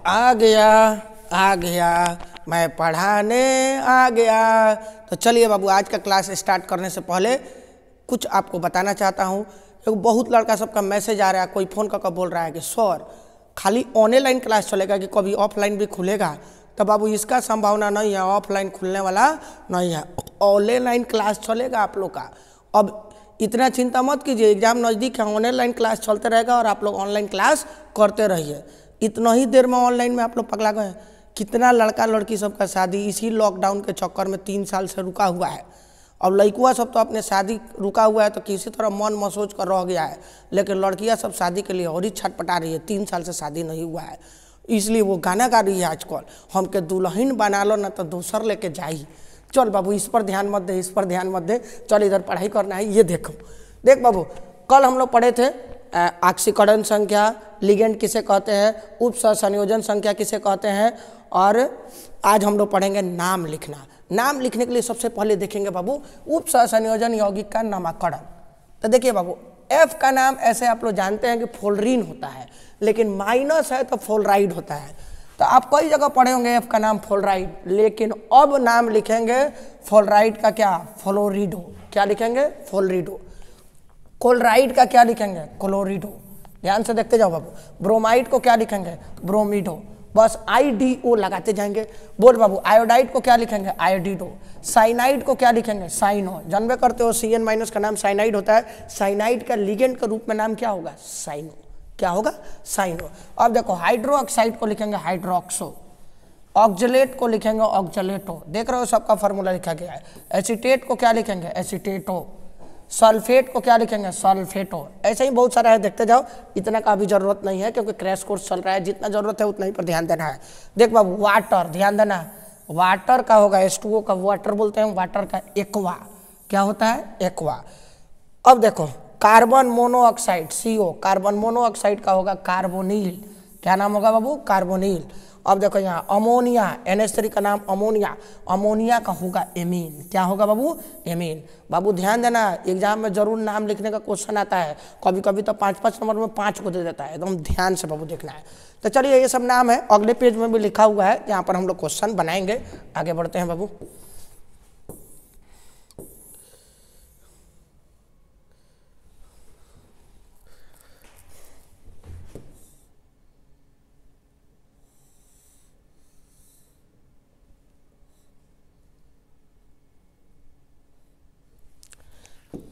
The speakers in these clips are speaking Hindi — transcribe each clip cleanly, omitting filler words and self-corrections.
आ गया आ गया, मैं पढ़ाने आ गया। तो चलिए बाबू, आज का क्लास स्टार्ट करने से पहले कुछ आपको बताना चाहता हूँ। एक बहुत लड़का सबका मैसेज आ रहा है, कोई फ़ोन करके बोल रहा है कि सर खाली ऑनलाइन क्लास चलेगा कि कभी ऑफलाइन भी खुलेगा। तो बाबू इसका संभावना नहीं है, ऑफलाइन खुलने वाला नहीं है, ऑनलाइन क्लास चलेगा आप लोग का। अब इतना चिंता मत कीजिए, एग्जाम नज़दीक है, ऑनलाइन क्लास चलते रहेगा और आप लोग ऑनलाइन क्लास करते रहिए। इतना ही देर में ऑनलाइन में आप लोग पगला गए। कितना लड़का लड़की सबका शादी इसी लॉकडाउन के चक्कर में 3 साल से रुका हुआ है। अब लड़कुआ सब तो अपने शादी रुका हुआ है तो किसी तरह मन महसूस कर रह गया है, लेकिन लड़कियां सब शादी के लिए और ही छटपटा रही है। 3 साल से शादी नहीं हुआ है, इसलिए वो गाना गा रही है आजकल, हमके दुल्हन बना लो ना तो दूसर लेके जाई। चल बाबू, इस पर ध्यान मत दे, इस पर ध्यान मत दे, चल इधर पढ़ाई करना है। ये देखो, देख बाबू, कल हम लोग पढ़े थे आक्सीकरण संख्या, लिगेंड किसे कहते हैं, उप संयोजन संख्या किसे कहते हैं, और आज हम लोग पढ़ेंगे नाम लिखना। नाम लिखने के लिए सबसे पहले देखेंगे बाबू उप संयोजन यौगिक का नामकरण। तो देखिए बाबू, एफ का नाम ऐसे आप लोग जानते हैं कि फ्लोरीन होता है, लेकिन माइनस है तो फ्लोराइड होता है। तो आप कई जगह पढ़े होंगे एफ का नाम फ्लोराइड, लेकिन अब नाम लिखेंगे फ्लोराइड का क्या, फ्लोरिडो। क्या लिखेंगे, फ्लोरिडो। क्लोराइड का क्या लिखेंगे, क्लोरिडो। ध्यान से देखते जाओ बाबू। ब्रोमाइड को क्या लिखेंगे, ब्रोमिडो। बस IDO लगाते जाएंगे। बोल बाबू, आयोडाइड को क्या लिखेंगे, आयोडिडो। साइनाइड को क्या लिखेंगे, साइनो। जानबे करते हो CN- का नाम साइनाइड होता है। साइनाइड का लिगेंड के रूप में नाम क्या होगा, साइनो। क्या होगा, साइनो। अब देखो, हाइड्रो ऑक्साइड को लिखेंगे हाइड्रोक्सो, ऑक्जेलेट को लिखेंगे ऑक्जेलेटो। देख रहे हो सबका फॉर्मूला लिखा गया है। एसीटेट को क्या लिखेंगे, एसीटेटो। सल्फेट को क्या लिखेंगे, सल्फेटो। ऐसे ही बहुत सारा है, देखते जाओ। इतना का भी जरूरत नहीं है क्योंकि क्रैश कोर्स चल रहा है, जितना जरूरत है उतना ही पर ध्यान देना है। देख बाबू, वाटर, ध्यान देना, वाटर का होगा H2O का वाटर बोलते हैं, वाटर का एक्वा। क्या होता है, एक्वा। अब देखो, carbon monoxide CO, carbon monoxide का होगा कार्बोनिल। क्या नाम होगा बाबू, कार्बोनिल। अब देखो यहाँ अमोनिया, NH3 का नाम अमोनिया, अमोनिया का होगा एमीन। क्या होगा बाबू, एमीन। बाबू ध्यान देना, एग्जाम में जरूर नाम लिखने का क्वेश्चन आता है, कभी कभी तो 5-5 नंबर में 5 को दे देता है, एकदम ध्यान से बाबू देखना है। तो चलिए, ये सब नाम है, अगले पेज में भी लिखा हुआ है, यहाँ पर हम लोग क्वेश्चन बनाएंगे। आगे बढ़ते हैं बाबू।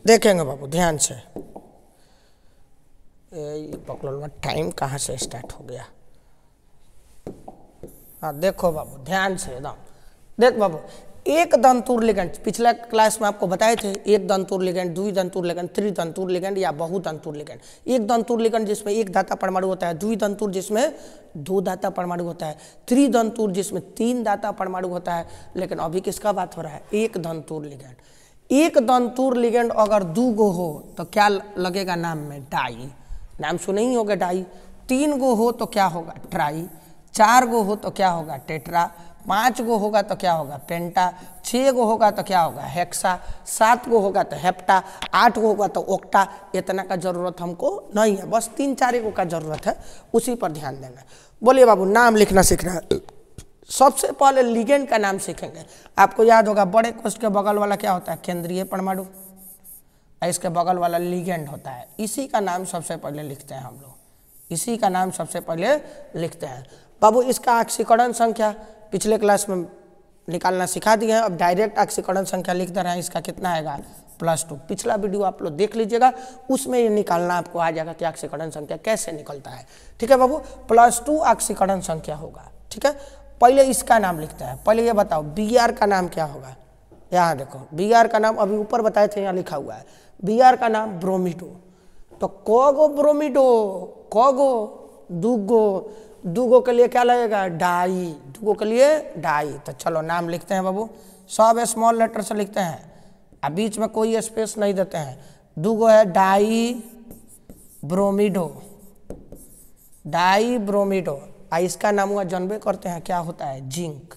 देखेंगे बाबू ध्यान से। पकड़ो, टाइम कहाँ से स्टार्ट हो गया। हाँ देखो बाबू, ध्यान से एकदम देख बाबू। एक दंतुर लिगेंड, पिछला क्लास में आपको बताए थे, एक दंतुर लिगेंड, द्विदंतुर लिगेंड, त्रिदंतुर लिगेंड या बहुदंतुर लिगेंड। एक दंतुर लिगेंड जिसमें एक दाता परमाणु होता है, द्विदंतुर जिसमें 2 दाता परमाणु होता है, त्रिदंतुर जिसमें 3 दाता परमाणु होता है। लेकिन अभी किसका बात हो रहा है, एक दंतुर लिगेंड। एक दंतुर लिगेंड अगर 2 गो हो तो क्या लगेगा नाम में, डाई। नाम सुने ही होगा डाई। 3 गो हो तो क्या होगा, ट्राई। 4 गो हो तो क्या होगा, टेट्रा। 5 गो होगा तो क्या होगा, पेंटा। 6 गो होगा तो क्या होगा, हेक्सा। 7 गो होगा तो हेप्टा। 8 गो होगा तो ओक्टा। इतना का जरूरत हमको नहीं है, बस 3-4 गो का जरूरत है, उसी पर ध्यान देना। बोलिए बाबू, नाम लिखना सीखना है। सबसे पहले लिगेंड का नाम सीखेंगे। आपको याद होगा, बड़े कोष्ठ के बगल वाला क्या होता है, केंद्रीय परमाणु, इसके बगल वाला लिगेंड होता है। इसी का नाम सबसे पहले लिखते हैं हम लोग, इसी का नाम सबसे पहले लिखते हैं बाबू। इसका आक्सीकरण संख्या पिछले क्लास में निकालना सिखा दिए हैं, अब डायरेक्ट आक्सीकरण संख्या लिख दे रहे हैं। इसका कितना आएगा, +2। पिछला वीडियो आप लोग देख लीजिएगा, उसमें ये निकालना आपको आ जाएगा कि आक्सीकरण संख्या कैसे निकलता है। ठीक है बाबू, +2 आक्सीकरण संख्या होगा। ठीक है, पहले इसका नाम लिखता है। पहले ये बताओ Br का नाम क्या होगा। यहाँ देखो, Br का नाम अभी ऊपर बताए थे, यहाँ लिखा हुआ है। Br का नाम ब्रोमिडो। तो कोगो ब्रोमिडो, कोगो, दूगो, दूगो के लिए क्या लगेगा, डाई। दूगो के लिए डाई। तो चलो नाम लिखते हैं बाबू, सब स्मॉल लेटर से लिखते हैं, अब बीच में कोई स्पेस नहीं देते हैं। दूगो है डाई ब्रोमिडो, डाई ब्रोमिडो। इसका नाम हुआ, जानबे करते हैं क्या होता है, जिंक।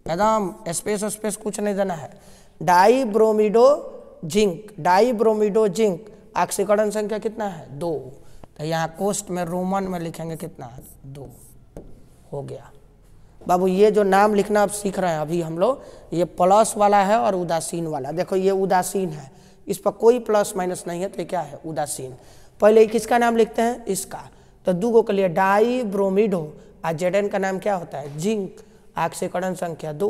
एकदम स्पेस कुछ नहीं देना है। Di bromido zinc, di bromido zinc. ऑक्सीकरण संख्या कितना है, 2। तो यहाँ कोष्ठ में रोमन में लिखेंगे कितना, 2। हो गया। बाबू ये जो नाम लिखना आप सीख रहे हैं अभी हम लोग, ये प्लस वाला है और उदासीन वाला। देखो ये उदासीन है, इस पर कोई प्लस माइनस नहीं है, तो ये क्या है, उदासीन। पहले किसका नाम लिखते हैं, इसका। तो दूगो के लिए डाई ब्रोमिड हो, और जेडन का नाम क्या होता है, जिंक। ऑक्सीकरण संख्या 2,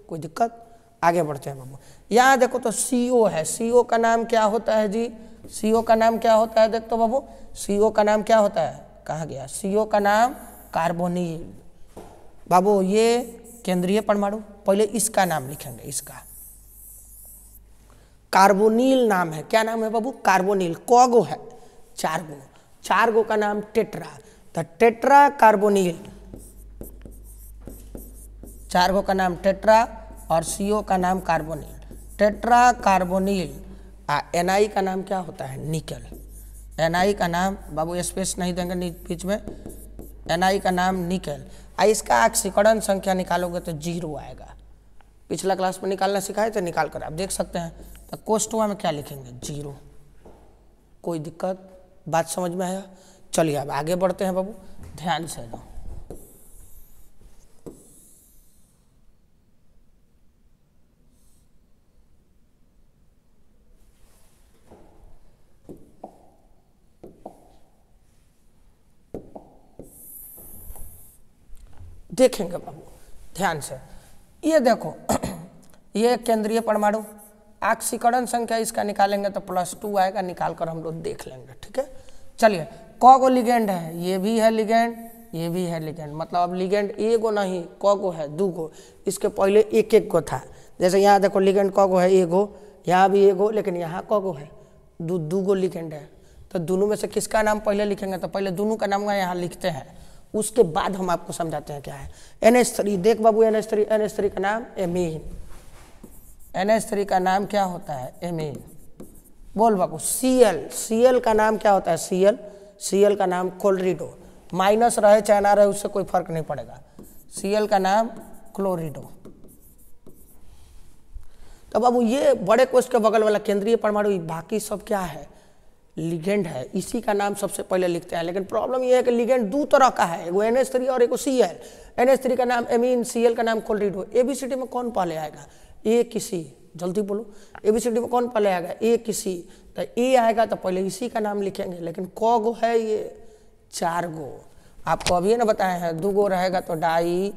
कोई दिक्कत। आगे बढ़ते हैं बाबू। यहाँ देखो तो CO है, CO का नाम क्या होता है जी, CO का नाम क्या होता है, देख तो बाबू CO का नाम क्या होता है, कहाँ गया, CO का नाम कार्बोनिल। बाबू ये केंद्रीय परमाणु, पहले इसका नाम लिखेंगे, इसका कार्बोनिल नाम है। क्या नाम है बाबू, कार्बोनिल। कौगो है, 4 गो, 4 गो का नाम टेट्रा, तो टेट्रा कार्बोनिल, 4 गो का नाम टेट्रा और CO का नाम कार्बोनिल, टेट्रा कार्बोनिल। Na का नाम क्या होता है, निकल। Na का नाम बाबू स्पेस नहीं देंगे बीच में, Na का नाम निकल। इसका ऑक्सीकरण संख्या निकालोगे तो 0 आएगा। पिछला क्लास में निकालना सिखाए थे, निकाल कर आप देख सकते हैं। तो कोष्टवा में क्या लिखेंगे, 0, कोई दिक्कत, बात समझ में आया। चलिए अब आगे बढ़ते हैं बाबू, ध्यान से दो। देखेंगे बाबू ध्यान से, ये देखो ये केंद्रीय परमाणु, ऑक्सीकरण संख्या इसका निकालेंगे तो +2 आएगा, निकाल कर हम लोग देख लेंगे, ठीक है। चलिए कौगो लिगेंड है, ये भी है लिगेंड, ये भी है लिगेंड, मतलब अब लिगेंड एगो नहीं कौगो है, 2 गो। इसके पहले 1-1 गो था, जैसे यहाँ देखो लिगेंड कौगो है, एगो, यहाँ भी एगो, लेकिन यहाँ कौगो है, 2 गो लिगेंड है। तो दोनों में से किसका नाम पहले लिखेंगे, तो पहले दोनों का नाम यहाँ लिखते हैं, उसके बाद हम आपको समझाते हैं क्या है। NH3, देख बाबू NH3 का नाम एमीन, NH3 का नाम क्या होता है, एमीन। बोल बाबू Cl का नाम क्या होता है, Cl का नाम क्लोरिडो, माइनस रहे चाहे ना रहे उससे कोई फर्क नहीं पड़ेगा, Cl का नाम क्लोरिडो। तो बाबू ये बड़े कोश के बगल वाला केंद्रीय परमाणु, बाकी सब क्या है, लिगेंड है, इसी का नाम सबसे पहले लिखते हैं। लेकिन प्रॉब्लम ये है कि लिगेंड 2 तरह का है, एगो NH3 और एगो Cl। NH3 का नाम एमीन, Cl का नाम क्लोरिडो। ABCD में कौन पहले आएगा, A किसी, जल्दी बोलो, ABCD में कौन पहले आएगा, A किसी। तो A आएगा तो पहले इसी का नाम लिखेंगे। लेकिन कौ गो है ये, 4 गो। आपको अभी ना बताए हैं, 2 गो रहेगा तो डाई,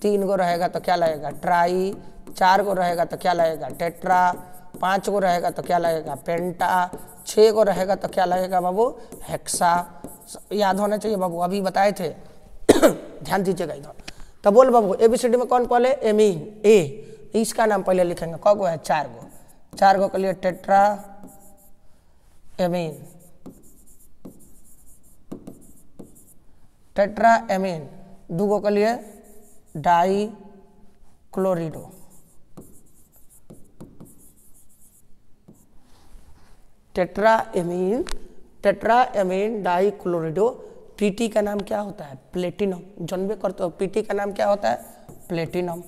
3 गो रहेगा तो क्या लगेगा, ट्राई, 4 गो रहेगा तो क्या लगेगा, टेट्रा, 5 गो रहेगा तो क्या लगेगा, पेंटा, 6 गो रहेगा तो क्या लगेगा बाबू, हेक्सा। याद होना चाहिए बाबू, अभी बताए थे ध्यान दीजिएगा इधर। तो बोल बाबू ABCD में कौन पहले, एमीन, A, इसका नाम पहले लिखेंगे। कौ गो है, 4 गो, 4 गो के लिए टेट्रा एमीन, टेट्रा एमीन। 2 गो के लिए di chlorido, tetra ammine di chlorido. PT का नाम क्या होता है, प्लेटिनम। जानबे करते हो PT का नाम क्या होता है, प्लेटिनम,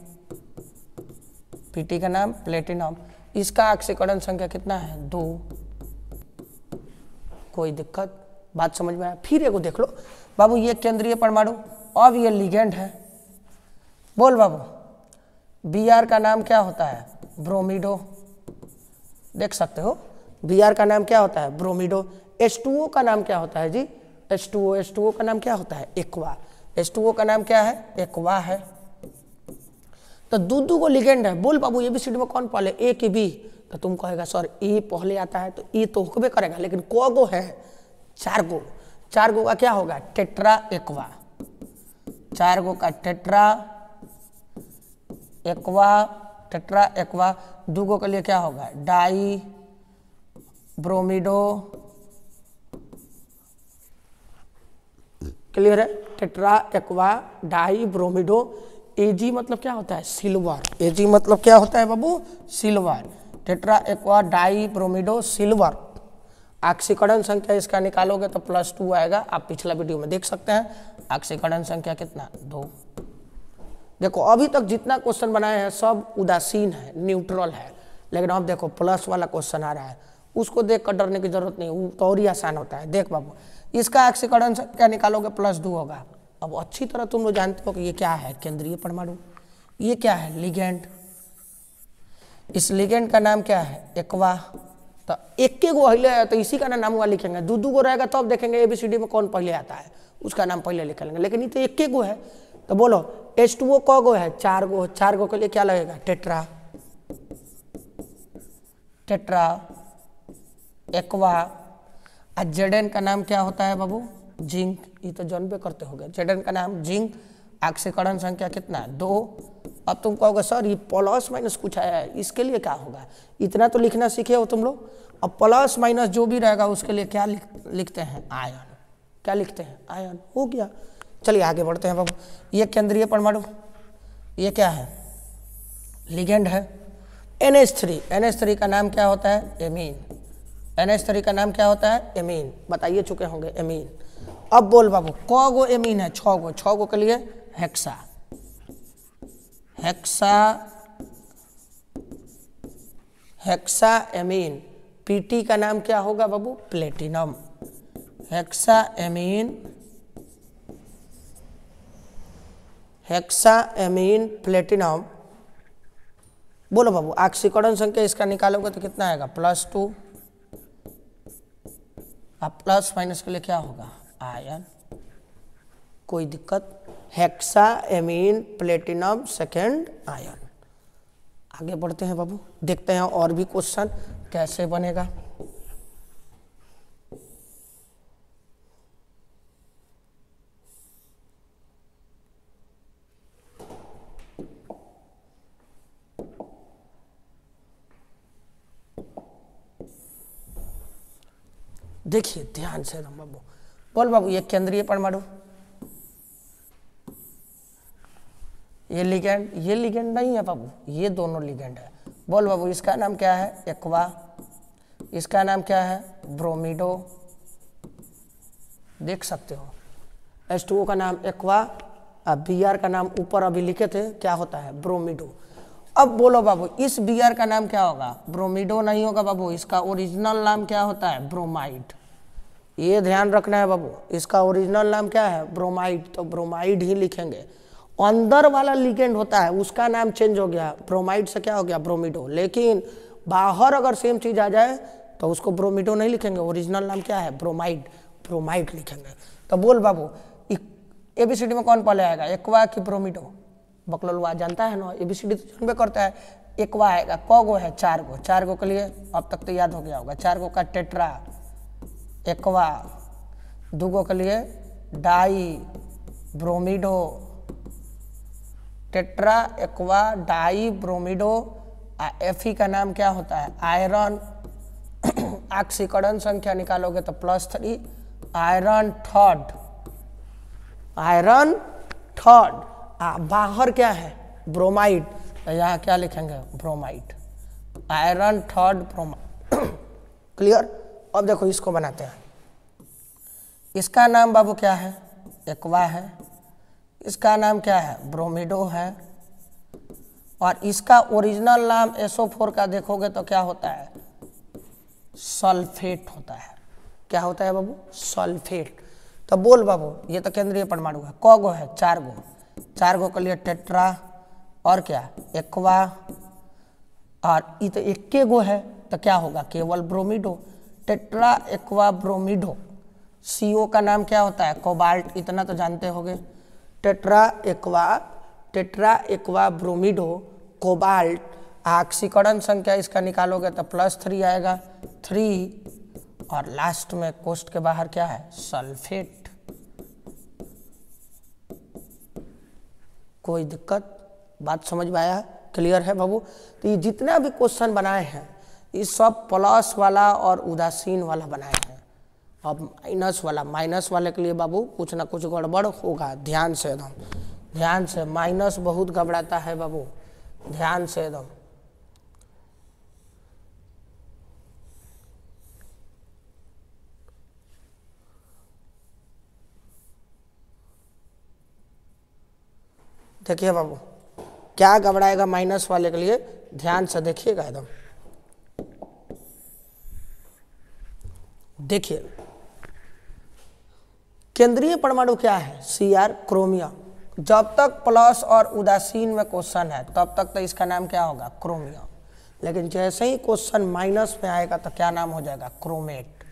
PT का नाम प्लेटिनम। इसका ऑक्सीकरण संख्या कितना है, 2, कोई दिक्कत, बात समझ में आया। फिर एगो देख लो बाबू, ये केंद्रीय परमाणु, अब ये लिगेंड है। बोल बाबू Br का नाम क्या होता है, ब्रोमिडो, देख सकते हो Br का नाम क्या होता है, ब्रोमिडो। H2O का नाम क्या होता है जी, H2O का नाम क्या होता है, एक्वा। H2O का नाम क्या है, एक्वा है। तो 2 गो लिगेंड है। बोल बाबू ABCD में कौन पहले, A की B, तो तुम कहेगा सर A पहले आता है, तो E तो होबे करेगा, लेकिन कौ गो है, 4 गो, 4 गो का क्या होगा, टेट्रा एक्वा, 4 गो का टेट्रा एक्वा। 2 गो के लिए क्या होगा, डाई ब्रोमिडो, क्लियर है, टेट्रा एक्वा डाई ब्रोमिडो। Ag मतलब क्या होता है, सिल्वर, Ag मतलब क्या होता है बाबू, silver, tetra aqua di bromido silver. ऑक्सीकरण संख्या इसका निकालोगे तो +2 आएगा, आप पिछला वीडियो में देख सकते हैं। ऑक्सीकरण संख्या कितना, 2। देखो अभी तक जितना क्वेश्चन बनाए हैं सब उदासीन है, न्यूट्रल है, लेकिन अब देखो प्लस वाला क्वेश्चन आ रहा है, उसको देख कर डरने की जरूरत नहीं, वो तो और ही आसान होता है। देख बाबू इसका ऑक्सीकरण संख्या निकालोगे +2 होगा, अब अच्छी तरह तुम लोग जानते हो कि ये क्या है, केंद्रीय परमाणु। ये क्या है, लिगेंड। इस लिगेंड का नाम क्या है, एक्वा। तो एक के गो हिले है तो इसी का नाम हुआ लिखेंगे। दो गो रहेगा तब देखेंगे एबीसीडी में कौन पहले आता है, उसका नाम पहले लिख लेंगे। लेकिन ये तो एक के गो है। तो बोलो H2O क गो है, 4 गो। 4 गो के लिए क्या लगेगा, टेट्रा। Tetra, aqua. और जेडन का नाम क्या होता है बाबू, जिंक। ये तो जानबे करते होगे, जेडन का नाम जिंक। ऑक्सीकरण संख्या कितना है, 2। अब तुम कहोगे सर ये प्लस माइनस कुछ आया है, इसके लिए क्या होगा, इतना तो लिखना सीखे हो तुम लोग। अब प्लस माइनस जो भी रहेगा उसके लिए क्या लिखते हैं, आयन। क्या लिखते हैं, आयन। हो गया। चलिए आगे बढ़ते हैं बाबू। ये केंद्रीय परमाणु, ये क्या है, लिगेंड है। NH3, NH3 का नाम क्या होता है, एमीन। NH3 का नाम क्या होता है, एमीन। बताइए चुके होंगे, एमीन। अब बोल बाबू क गो एमीन है, 6 गो। 6 गो के लिए hexa. Hexa, hexa ammine. PT का नाम क्या होगा बाबू, platinum. Hexa ammine, hexa ammine platinum. बोलो बाबू ऑक्सीकरण संख्या इसका निकालोगे तो कितना आएगा, +2। अब प्लस माइनस के लिए क्या होगा, आयन। कोई दिक्कत, hexa ammine platinum second ion. आगे बढ़ते हैं बाबू, देखते हैं और भी क्वेश्चन कैसे बनेगा। देखिए ध्यान से राम बाबू। बोल बाबू ये केंद्रीय परमाणु, ये लिगेंड नहीं है बाबू, ये दोनों लिगेंड है। बोल बाबू इसका नाम क्या है, एक्वा। इसका नाम क्या है, ब्रोमीडो। देख सकते हो H2O का नाम एक्वा, अब Br का नाम ऊपर अभी लिखे थे, क्या होता है, ब्रोमीडो। अब बोलो बाबू इस Br का नाम क्या होगा, ब्रोमीडो नहीं होगा बाबू, इसका ओरिजिनल नाम क्या होता है, ब्रोमाइड। ये ध्यान रखना है बाबू, इसका ओरिजिनल नाम क्या है, ब्रोमाइड। तो ब्रोमाइड ही लिखेंगे। अंदर वाला लिगेंड होता है उसका नाम चेंज हो गया, ब्रोमाइड से क्या हो गया, ब्रोमीडो। लेकिन बाहर अगर सेम चीज आ जाए तो उसको ब्रोमीडो नहीं लिखेंगे, ओरिजिनल नाम क्या है, ब्रोमाइड। ब्रोमाइड लिखेंगे। तो बोल बाबू एबीसीडी में कौन पहले आएगा, एक्वा कि ब्रोमीडो। बकललुआ जानता है ना, एबीसीडी तो जानबे करता है। एक्वा आएगा, क गो है, 4 गो। 4 गो के लिए अब तक तो याद हो गया होगा, 4 गो का टेट्रा एक्वा। 2 गो के लिए di bromido. Tetra aqua di bromido. Fe का नाम क्या होता है, आयरन। ऑक्सीकरण संख्या निकालोगे तो +3, आयरन थर्ड। Iron third. बाहर क्या है, ब्रोमाइड। तो यहाँ क्या लिखेंगे, bromide. Iron third bromide. Clear. अब देखो इसको बनाते हैं। इसका नाम बाबू क्या है, एक्वा है। इसका नाम क्या है, ब्रोमीडो है। और इसका ओरिजिनल नाम SO4 का देखोगे तो क्या होता है, सल्फेट होता है। क्या होता है बाबू, सल्फेट। तो बोल बाबू ये तो केंद्रीय परमाणु है, क गो है, 4 गो। 4 गो के लिए टेट्रा और क्या, एक्वा। और ये तो एक के गो है तो क्या होगा, केवल bromido. Tetra aqua bromido. CO का नाम क्या होता है, कोबाल्ट। इतना तो जानते होंगे। Tetra aqua bromido cobalt. ऑक्सीकरण संख्या इसका निकालोगे तो +3 आएगा, 3। और लास्ट में कोष्ठ के बाहर क्या है, सल्फेट। कोई दिक्कत, बात समझ में आया, क्लियर है बाबू। तो ये जितना भी क्वेश्चन बनाए हैं ये सब प्लस वाला और उदासीन वाला बनाए हैं। अब माइनस वाले के लिए बाबू कुछ ना कुछ गड़बड़ होगा, ध्यान से एकदम ध्यान से। माइनस बहुत घबराता है बाबू, ध्यान से एकदम। देखिए बाबू क्या घबराएगा माइनस वाले के लिए, ध्यान से देखिएगा एकदम। देखिए केंद्रीय परमाणु क्या है? Cr chromium. जब तक प्लस और उदासीन में क्वेश्चन है तब तक तो इसका नाम क्या होगा? क्रोमियम। लेकिन जैसे ही क्वेश्चन माइनस में आएगा तो क्या नाम हो जाएगा? क्रोमेट।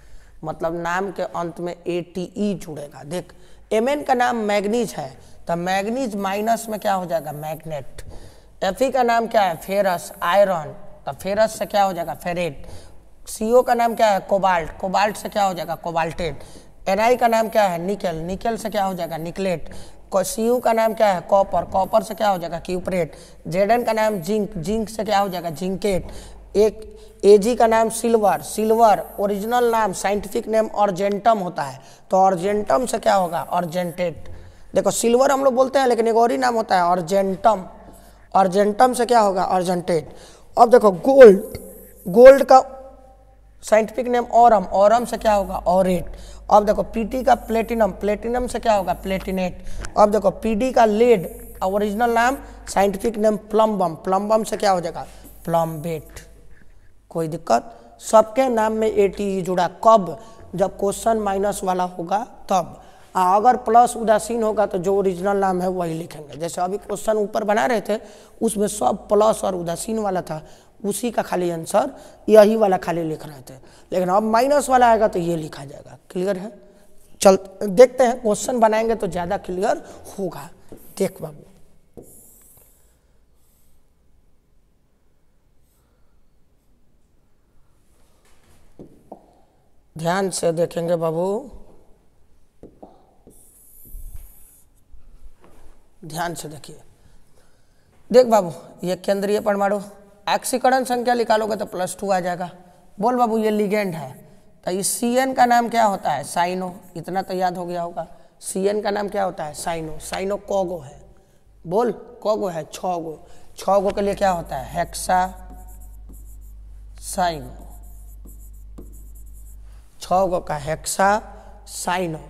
मतलब नाम के अंत में ATE जुड़ेगा। देख Mn का नाम मैग्नीज है तो मैग्नीज माइनस में क्या हो जाएगा? मैग्नेट। Fe का नाम क्या है? फेरस, आयरन, तो फेरस से क्या हो जाएगा? फेरेट। CO का नाम क्या है? कोबाल्ट, कोबाल्ट से क्या हो जाएगा? कोबाल्टेट। Na का नाम क्या है? निकेल, निकेल से क्या हो जाएगा? निकलेट। Cu का नाम क्या है? कॉपर, कॉपर से क्या हो जाएगा? क्यूपरेट। Zn का नाम जिंक, जिंक से क्या हो जाएगा? जिंकेट। एक Ag का नाम सिल्वर, सिल्वर ओरिजिनल नाम साइंटिफिक नेम अर्जेंटम होता है तो अर्जेंटम से क्या होगा? अर्जेंटेट। देखो सिल्वर हम लोग बोलते हैं लेकिन एक और ही नाम होता है अर्जेंटम, अर्जेंटम से क्या होगा? अर्जेंटेट। अब देखो गोल्ड, गोल्ड का साइंटिफिक नेम ऑरम, ऑरम से क्या होगा? ऑरेट। अब देखो पीटी का प्लेटिनम, प्लेटिनम से क्या होगा? प्लेटिनेट। अब देखो पीडी का लेड, ओरिजिनल नाम साइंटिफिक नेम प्लम्बम, प्लम्बम से क्या हो जाएगा? प्लम्बेट। कोई दिक्कत? सबके नाम में ATE जुड़ा। कब? जब क्वेश्चन माइनस वाला होगा तब। अगर प्लस उदासीन होगा तो जो ओरिजिनल नाम है वही लिखेंगे। जैसे अभी क्वेश्चन ऊपर बना रहे थे उसमें सब प्लस और उदासीन वाला था, उसी का खाली आंसर यही वाला खाली लिख रहे थे। लेकिन अब माइनस वाला आएगा तो ये लिखा जाएगा। क्लियर है? चल देखते हैं, क्वेश्चन बनाएंगे तो ज़्यादा क्लियर होगा। देख बाबू, ध्यान से देखेंगे बाबू, ध्यान से देखिए। देख बाबू, ये केंद्रीय परमाणु, ऑक्सीकरण संख्या निकालोगे तो +2 आ जाएगा। बोल बाबू, ये लिगेंड है तो इस CN का नाम क्या होता है? साइनो। इतना तो याद हो गया होगा। CN का नाम क्या होता है? साइनो। साइनो कोगो है। बोल, कोगो है 6 गो। 6 गो के लिए क्या होता है? Hexa cyano. 6 गो का हेक्सा साइनो।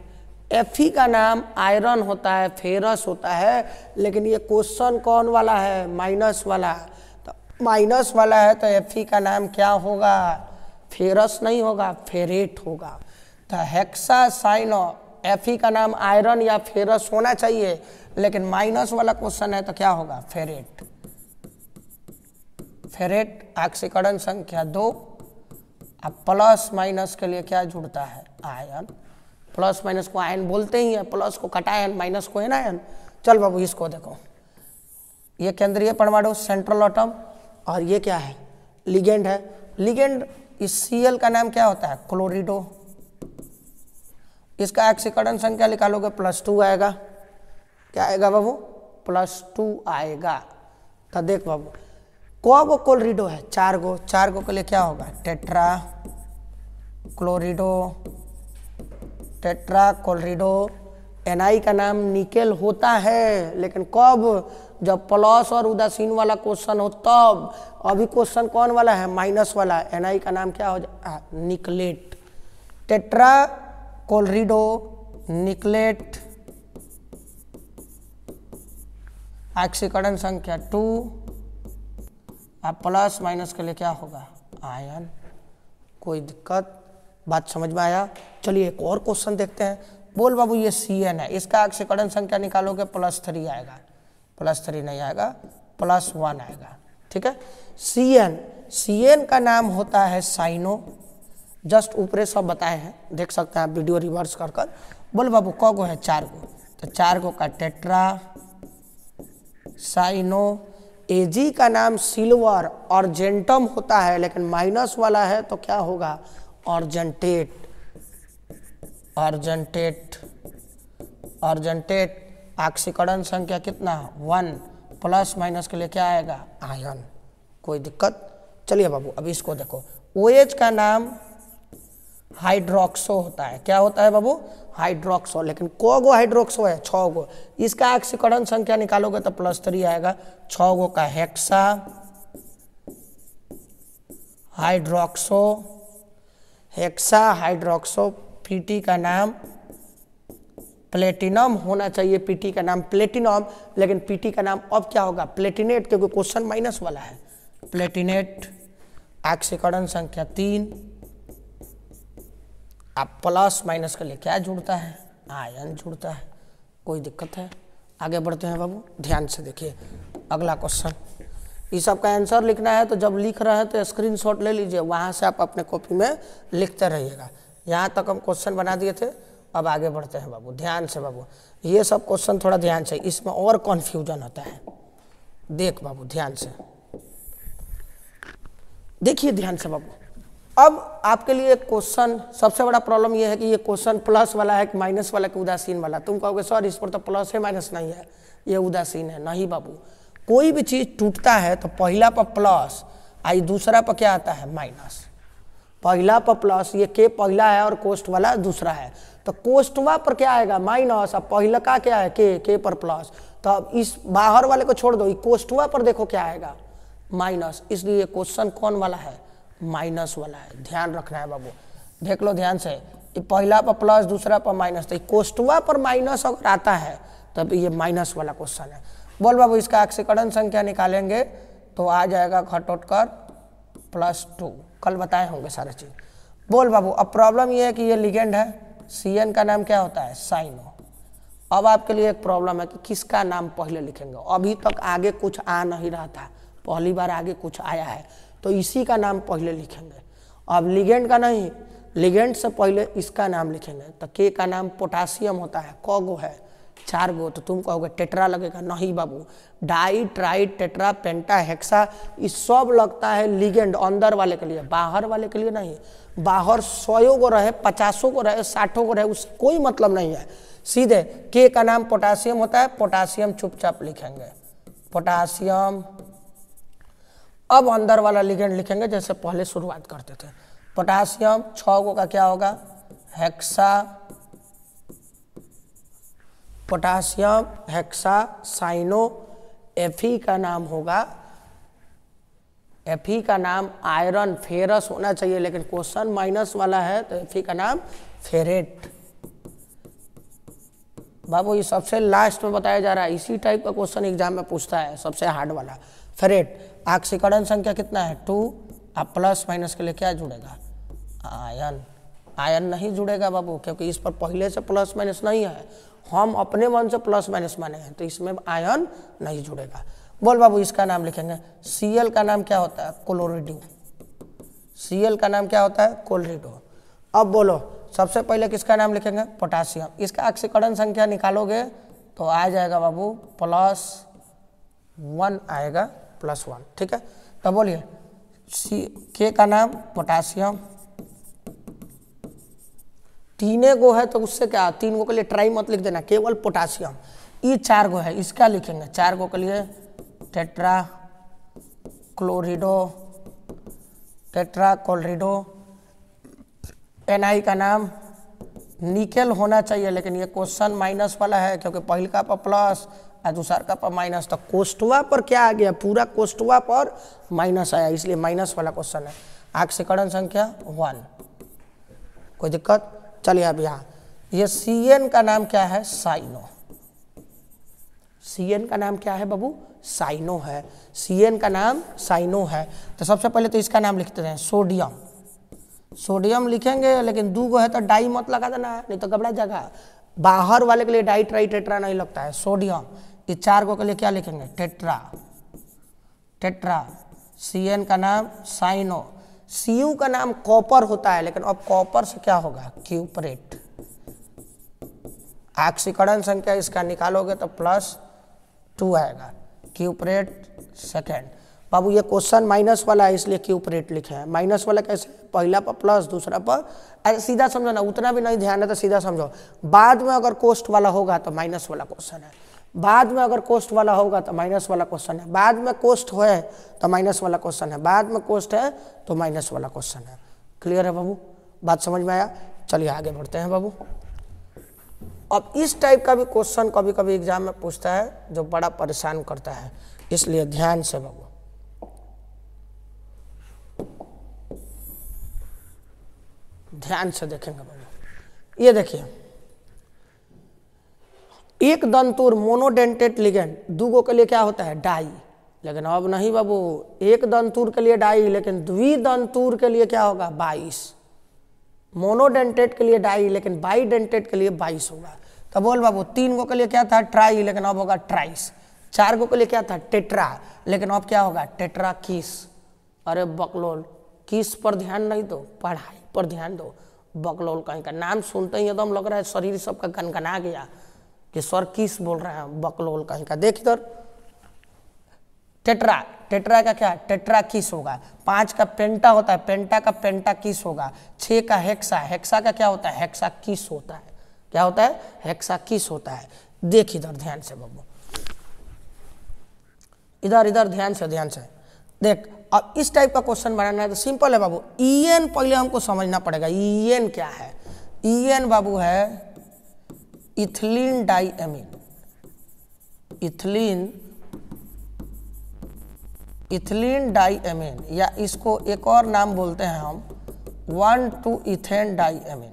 Fe का नाम आयरन होता है, फेरस होता है, लेकिन ये क्वेश्चन कौन वाला है? माइनस वाला। तो माइनस वाला है तो Fe का नाम क्या होगा? फेरस नहीं होगा, फेरेट होगा। तो हेक्सा साइनो, Fe का नाम आयरन या फेरस होना चाहिए, लेकिन माइनस वाला क्वेश्चन है तो क्या होगा? फेरेट। फेरेट ऑक्सीकरण संख्या 2। अब प्लस माइनस के लिए क्या जुड़ता है? आयन। प्लस माइनस को आयन बोलते ही है, प्लस को कटायन, माइनस को एनायन। चल बाबू इसको देखो, ये केंद्रीय परमाणु सेंट्रल एटम, और ये क्या है? लिगेंड है। लिगेंड, इस Cl का नाम क्या होता है? क्लोरिडो। इसका ऑक्सीकरण संख्या निकालोगे +2 आएगा। क्या आएगा बाबू? +2 आएगा। तो देख बाबू, को गो क्लोरिडो है? 4 गो। 4 गो के लिए क्या होगा? Tetra chlorido, tetra chlorido. Na का नाम निकेल होता है, लेकिन कब? जब प्लस और उदासीन वाला क्वेश्चन हो तब। अभी क्वेश्चन कौन वाला है? माइनस वाला। Na का नाम क्या हो जाए? निकलेट। टेट्रा क्लोरिडो निकलेट, ऑक्सीकरण संख्या 2। अब प्लस माइनस के लिए क्या होगा? आयन। कोई दिक्कत? बात समझ में आया? चलिए एक और क्वेश्चन देखते हैं। बोल बाबू, ये Cn है, इसका ऑक्सीकरण संख्या निकालोगे +3 आएगा। +3 नहीं आएगा, +1 आएगा। ठीक है? Cn का नाम होता है साइनो। जस्ट ऊपरे सब बताए हैं, देख सकते हैं आप वीडियो रिवर्स कर कर। बोल बाबू, क गो है? 4 गो। तो 4 गो का टेट्रा साइनो। Ag का नाम सिल्वर अर्जेंटम होता है, लेकिन माइनस वाला है तो क्या होगा? अर्जेंटेट। Argentate, argentate. ऑक्सीकरण संख्या कितना? 1। प्लस माइनस के लिए क्या आएगा? आयन। कोई दिक्कत? चलिए बाबू अब इसको देखो। OH का नाम हाइड्रोक्सो होता है। क्या होता है बाबू? हाइड्रोक्सो। लेकिन को गो हाइड्रोक्सो है? 6 गो। इसका ऑक्सीकरण संख्या निकालोगे तो +3 आएगा। 6 गो का hexa hydroxo, hexa hydroxo. PT का नाम प्लेटिनम होना चाहिए। पीटी का नाम प्लेटिनम, लेकिन पीटी का नाम अब क्या होगा? प्लेटिनेट, क्योंकि क्वेश्चन माइनस वाला है। प्लेटिनेट, ऑक्सीकरण संख्या 3। अब प्लस माइनस के लिए क्या जुड़ता है? आयन जुड़ता है, कोई दिक्कत है। आगे बढ़ते हैं बाबू, ध्यान से देखिए अगला क्वेश्चन। इस सब का आंसर लिखना है तो जब लिख रहे हैं तो स्क्रीनशॉट ले लीजिए, वहाँ से आप अपने कॉपी में लिखते रहिएगा। यहाँ तक हम क्वेश्चन बना दिए थे, अब आगे बढ़ते हैं बाबू, ध्यान से बाबू। ये सब क्वेश्चन थोड़ा ध्यान से, इसमें और कन्फ्यूजन होता है। देख बाबू ध्यान से देखिए, ध्यान से बाबू। अब आपके लिए क्वेश्चन, सबसे बड़ा प्रॉब्लम ये है कि ये क्वेश्चन प्लस वाला है कि माइनस वाला कि उदासीन वाला। तुम कहोगे सर इस पर तो प्लस है माइनस नहीं है, ये उदासीन है। नहीं बाबू, कोई भी चीज़ टूटता है तो पहला पर प्लस आई, दूसरा पर क्या आता है माइनस। पहला पर प्लस, ये के पहला है और कोष्ठ वाला दूसरा है, तो कोष्ठवा पर क्या आएगा माइनस, अब पहला का क्या है के पर प्लस। तो अब इस बाहर वाले को छोड़ दो, कोष्ठवा पर देखो क्या आएगा माइनस, इसलिए क्वेश्चन कौन वाला है माइनस वाला है। ध्यान रखना है बाबू, देख लो ध्यान से, ये पहला पर प्लस दूसरा पर माइनस, तो कोष्ठवा पर माइनस अगर आता है तब ये माइनस वाला क्वेश्चन है। बोल बाबू इसका आक्सीकरण संख्या निकालेंगे तो आ जाएगा घटोत्कच +2, कल बताए होंगे सारे चीज। बोल बाबू अब प्रॉब्लम ये है कि ये लिगेंड है, CN का नाम क्या होता है साइनो। अब आपके लिए एक प्रॉब्लम है कि किसका नाम पहले लिखेंगे। अभी तक आगे कुछ आ नहीं रहा था, पहली बार आगे कुछ आया है, तो इसी का नाम पहले लिखेंगे। अब लिगेंड का नहीं, लिगेंड से पहले इसका नाम लिखेंगे। तो के का नाम पोटासियम होता है, क गो है 4 गो, तो तुम कहोगे टेट्रा लगेगा। नहीं बाबू, di tri tetra penta hexa, ये सब लगता है लिगेंड अंदर वाले के लिए, बाहर वाले के लिए नहीं। बाहर 100 गो रहे 50 गो रहे 60 गो रहे उससे कोई मतलब नहीं है। सीधे के का नाम पोटासियम होता है, पोटासियम चुपचाप लिखेंगे पोटासियम। अब अंदर वाला लिगेंड लिखेंगे जैसे पहले शुरुआत करते थे। पोटासियम 6 गो का क्या होगा hexa, potassium hexa cyano. Fe का नाम होगा, Fe का नाम आयरन फेरस होना चाहिए, लेकिन क्वेश्चन माइनस वाला है तो Fe का नाम फेरेट। बाबू ये सबसे लास्ट में बताया जा रहा है, इसी टाइप का क्वेश्चन एग्जाम में पूछता है, सबसे हार्ड वाला फेरेट। आक्सीकरण संख्या कितना है 2, अब प्लस माइनस के लिए क्या जुड़ेगा आयन। आयन नहीं जुड़ेगा बाबू, क्योंकि इस पर पहले से प्लस माइनस नहीं है, हम अपने मन से प्लस माइनस माने हैं, तो इसमें आयन नहीं जुड़ेगा। बोल बाबू इसका नाम लिखेंगे। Cl का नाम क्या होता है क्लोरिडो, Cl का नाम क्या होता है क्लोरिडो। अब बोलो सबसे पहले किसका नाम लिखेंगे पोटासियम। इसका आक्सीकरण संख्या निकालोगे तो आ जाएगा बाबू +1 आएगा, +1 ठीक है। तो बोलिए के का नाम पोटासियम, 3 गो है तो उससे क्या, 3 गो के लिए ट्राई मत लिख देना, केवल पोटासियम। ये 4 गो है, इसका लिखेंगे 4 गो के लिए tetra chlorido, tetra chlorido. Na का नाम निकेल होना चाहिए, लेकिन ये क्वेश्चन माइनस वाला है, क्योंकि पहले का पर प्लस और दूसरा का पर माइनस, तो कोष्ठवा पर क्या आ गया, पूरा कोष्ठवा पर माइनस आया, इसलिए माइनस वाला क्वेश्चन है। आक्सीकरण संख्या 1, कोई दिक्कत। चलिए अब यहाँ ये CN का नाम क्या है साइनो, CN का नाम क्या है बाबू साइनो है, CN का नाम साइनो है। तो सबसे पहले तो इसका नाम लिखते हैं सोडियम, सोडियम लिखेंगे, लेकिन 2 गो है तो डाई मत लगा देना, नहीं तो गबड़ा जाएगा। बाहर वाले के लिए डाई ट्राई टेट्रा नहीं लगता है, सोडियम। ये 4 गो के लिए क्या लिखेंगे टेट्रा, टेट्रा। CN का नाम साइनो, Cu का नाम कॉपर होता है, लेकिन अब कॉपर से क्या होगा क्यूपरेट। आक्सीकरण संख्या इसका निकालोगे तो +2 आएगा, क्यूपरेट सेकेंड। बाबू ये क्वेश्चन माइनस वाला है, इसलिए क्यूपरेट लिखे हैं। माइनस वाला कैसे, पहला पर प्लस दूसरा पर, अरे सीधा समझो ना, उतना भी नहीं ध्यान है तो सीधा समझो। बाद में अगर कोष्ठ वाला होगा तो माइनस वाला क्वेश्चन है, बाद में अगर कोष्ठ वाला होगा तो माइनस वाला क्वेश्चन है, बाद में कोष्ठ है तो माइनस वाला क्वेश्चन है, बाद में कोष्ठ है तो माइनस वाला क्वेश्चन है। क्लियर है बाबू, बात समझ में आया। चलिए आगे बढ़ते हैं बाबू। अब इस टाइप का भी क्वेश्चन कभी कभी एग्जाम में पूछता है, जो बड़ा परेशान करता है, इसलिए ध्यान से बाबू ध्यान से देखेंगे बाबू। ये देखिए एक दंतुर मोनोडेंटेट लिगेंड, 2 गो के लिए क्या होता है डाई, लेकिन अब नहीं बाबू, एक दंतुर के लिए डाई, लेकिन द्विदंतुर के लिए क्या होगा 22। मोनोडेंटेट के लिए डाई, लेकिन बाईडेंटेट के लिए 22 होगा। तो बोल बाबू 3 गो के लिए क्या था ट्राई, लेकिन अब होगा ट्राइस। 4 गो के लिए क्या था टेट्रा, लेकिन अब क्या होगा टेट्रा किस। अरे बकलोल, किस पर ध्यान नहीं दो, पढ़ाई पर ध्यान दो। बकलोल कहीं का नाम सुनते ही एकदम लग रहा है शरीर सबका गनगना गया कि सर किस बोल रहे हैं, बकलोल कहीं का। देख इधर टेट्रा, टेट्रा का क्या टेट्रा किस होगा। 5 का पेंटा होता है, पेंटा का पेंटा किस होगा। 6 का हेक्सा, हेक्सा का क्या होता है हेक्सा किस होता है। क्या होता है हेक्सा किस होता है। देख इधर ध्यान से बाबू, इधर इधर ध्यान से देख। अब इस टाइप का क्वेश्चन बनाना है तो सिंपल है बाबू। ईएन पहले हमको समझना पड़ेगा, ईएन क्या है। ईएन बाबू है इथिलीन डाइएमीन, इथिलीन डाइएमीन, या इसको एक और नाम बोलते हैं हम 1,2-इथेन डाइएमीन।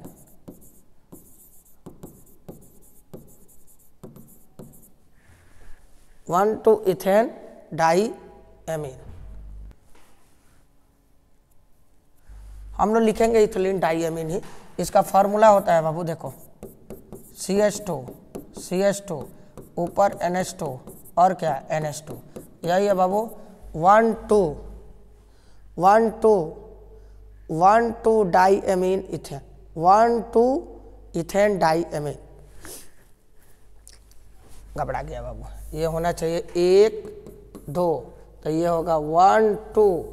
इथेन डाइएमीन हम लोग लिखेंगे इथिलीन डाइएमीन ही। इसका फॉर्मूला होता है बाबू देखो CH2 ऊपर NH2 और क्या NH2, यही है बाबू 1,2 डाइएमीन इथेन, 1,2 इथेन डाइएमीन। घबरा गया बाबू, ये होना चाहिए 1 2, तो ये होगा 1 2,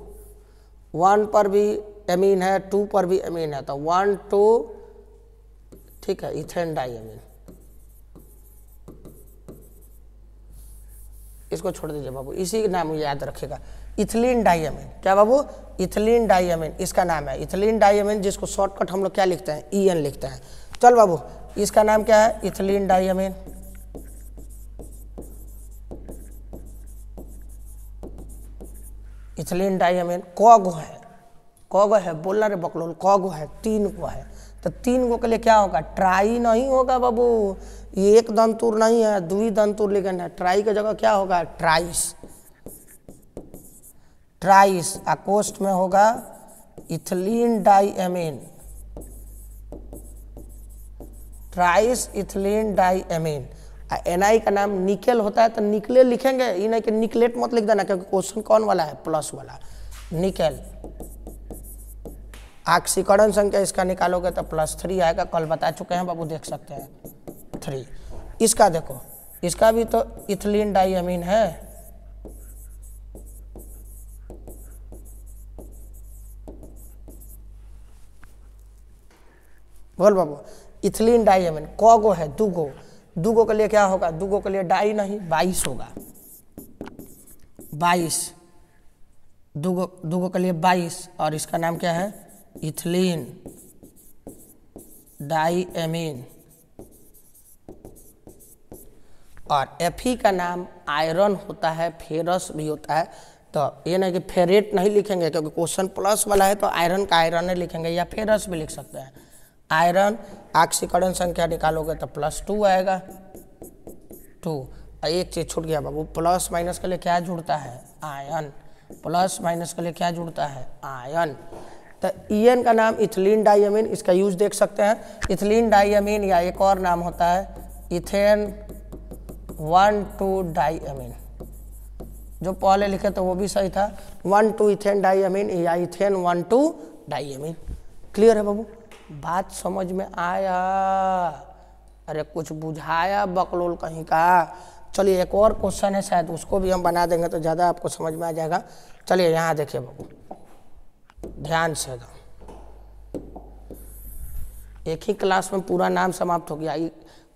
1 पर भी एमीन है 2 पर भी एमीन है, तो 1 2 ठीक है इथेन डाइएमीन। इसको छोड़ दीजिए बाबू, इसी का नाम याद रखेगा इथिलीन डाइएमीन। क्या बाबू इथिलीन डाइएमीन इसका नाम है, इथिलीन डाइएमीन, जिसको शॉर्टकट हम लोग क्या लिखते हैं EN लिखते हैं। चल बाबू इसका नाम क्या है इथिलीन डाइएमीन। इथिलीन डाइएमीन कौगो है बोलना रे बकलोल, कौगो है 3 गो है, तो 3 गो के लिए क्या होगा ट्राई नहीं होगा बाबू, ये 1 दंतुर नहीं है 2 दंतुर लिखना है। ट्राई की जगह क्या होगा ट्राइस, अकोष्ठ में होगा ethylene diamine, ट्राइस ethylene diamine. NI का नाम निकेल होता है तो निकले लिखेंगे, ये नहीं कि निकलेट मत लिख देना, क्योंकि क्वेश्चन कौन वाला है प्लस वाला। निकेल ऑक्सीकरण संख्या इसका निकालोगे तो +3 आएगा, कल बता चुके हैं बाबू, देख सकते हैं 3। इसका देखो, इसका भी तो इथिलीन डाइएमीन है, बोल बाबू इथिलीन डाइएमीन कौगो है 2 गो, 2 गो के लिए क्या होगा 2 गो के लिए डाई नहीं 22 होगा, 22 2 गो के लिए 22, और इसका नाम क्या है इथिलीन डाइएमीन। और Fe का नाम आयरन होता है, फेरस भी होता है, तो ये नहीं कि फेरेट नहीं लिखेंगे क्योंकि क्वेश्चन प्लस वाला है, तो आयरन का आयरन लिखेंगे, या फेरस भी लिख सकते हैं। आयरन ऑक्सीकरण संख्या निकालोगे तो +2 आएगा 2। एक चीज छूट गया बाबू, प्लस माइनस के लिए क्या जुड़ता है आयन, प्लस माइनस के लिए क्या जुड़ता है आयन। तो EN का नाम इथिलीन डाइएमीन, इसका यूज देख सकते हैं इथिलीन डाइएमीन, या एक और नाम होता है इथेन 1,2 डाइएमीन। जो पहले लिखे तो वो भी सही था 1,2 इथेन डाइएमीन या इथेन 1,2 डाइएमीन। क्लियर है बाबू, बात समझ में आया? अरे कुछ बुझाया बकलोल कहीं का। चलिए एक और क्वेश्चन है, शायद उसको भी हम बना देंगे तो ज़्यादा आपको समझ में आ जाएगा। चलिए यहाँ देखिए बाबू ध्यान से, एक ही क्लास में पूरा नाम समाप्त हो गया।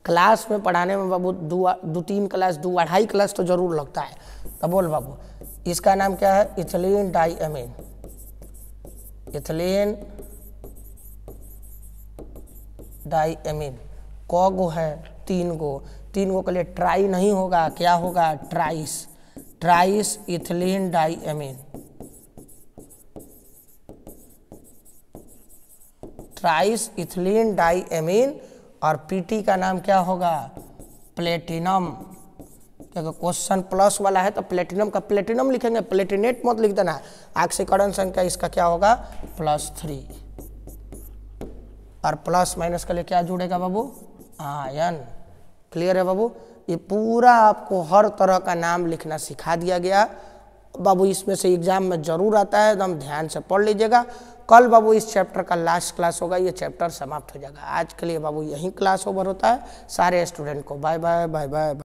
क्लास में पढ़ाने में बाबू 2-3 क्लास 2-2.5 क्लास तो जरूर लगता है। तो बोल बाबू इसका नाम क्या है इथिलीन डाइएमीन, इथिलीन डाइएमीन कौगो है 3 गो, 3 गो के लिए ट्राई नहीं होगा, क्या होगा ट्राइस इथिलीन डाइएमीन, ट्राइस इथिलीन डाइएमीन। और PT का नाम क्या होगा प्लेटिनम, क्योंकि क्वेश्चन प्लस वाला है तो प्लेटिनम का प्लेटिनम लिखेंगे, प्लेटिनेट मत लिख देना। ऑक्सीकरण संख्या इसका क्या होगा +3, और प्लस माइनस के लिए क्या जुड़ेगा बाबू आयन। क्लियर है बाबू? ये पूरा आपको हर तरह का नाम लिखना सिखा दिया गया बाबू। इसमें से एग्जाम में जरूर आता है, एकदम ध्यान से पढ़ लीजिएगा। कल बाबू इस चैप्टर का लास्ट क्लास होगा, ये चैप्टर समाप्त हो जाएगा। आज के लिए बाबू यही क्लास ओवर होता है। सारे स्टूडेंट को बाय बाय बाय बाय।